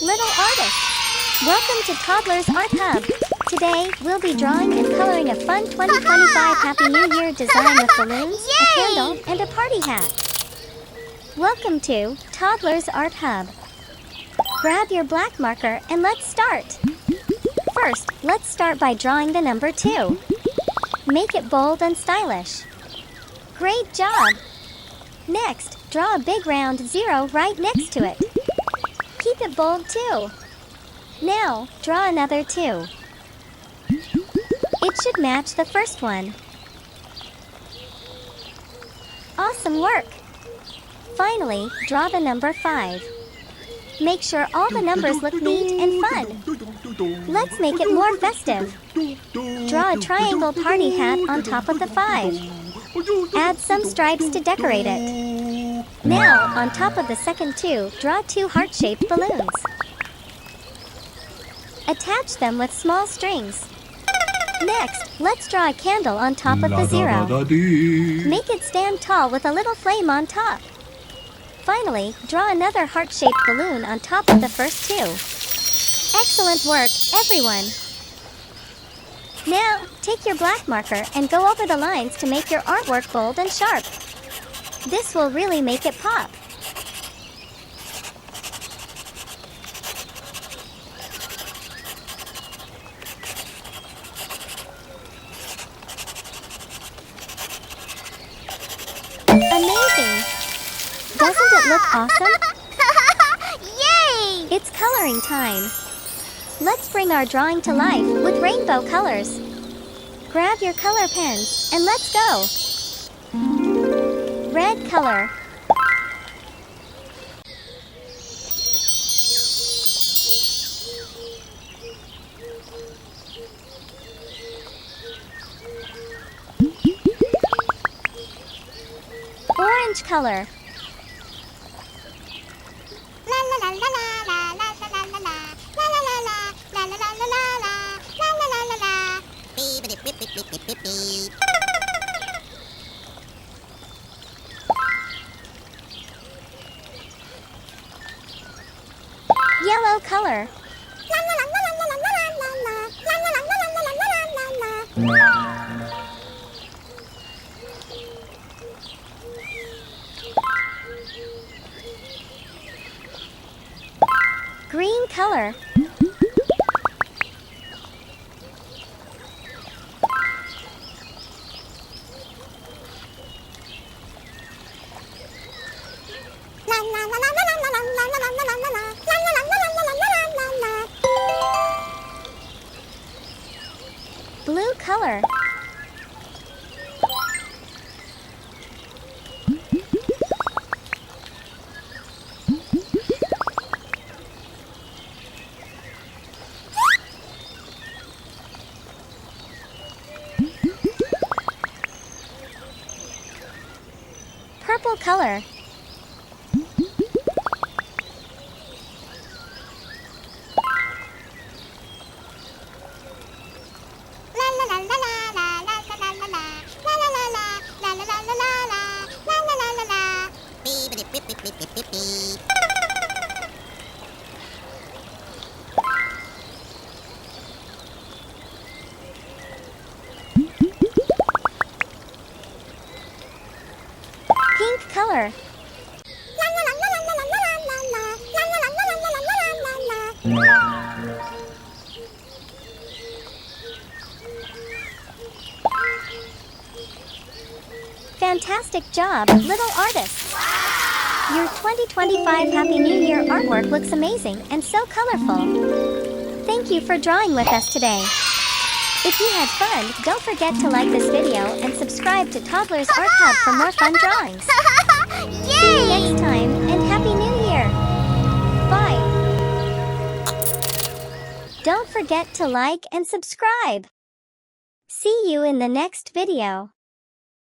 little artists! Welcome to Toddlers Art Hub. Today, we'll be drawing and coloring a fun 2025 Happy New Year design with balloons, a candle, and a party hat. Welcome to Toddlers Art Hub. Grab your black marker and let's start. First, let's start by drawing the number 2. Make it bold and stylish. Great job! Next, draw a big round 0 right next to it. Keep it bold too. Now, draw another 2. It should match the first one. Awesome work! Finally, draw the number 5. Make sure all the numbers look neat and fun. Let's make it more festive. Draw a triangle party hat on top of the 5. Add some stripes to decorate it. Now, on top of the second 2, draw 2 heart-shaped balloons. Attach them with small strings. Next, let's draw a candle on top of the 0. Make it stand tall with a little flame on top. Finally, draw another heart-shaped balloon on top of the first 2. Excellent work, everyone! Now, take your black marker and go over the lines to make your artwork bold and sharp. This will really make it pop. Amazing! Doesn't it look awesome? Yay! It's coloring time. Let's bring our drawing to life with rainbow colors. Grab your color pens and let's go. Red color. Orange color. Yellow color. Green color. Blue color. Purple color. Pink color. Fantastic job, little artists! Wow! Your 2025 Happy New Year artwork looks amazing and so colorful. Thank you for drawing with us today. If you had fun, don't forget to like this video and subscribe to Toddlers Art Hub for more fun drawings. Yay! See you next time, and Happy New Year! Bye! Don't forget to like and subscribe. See you in the next video.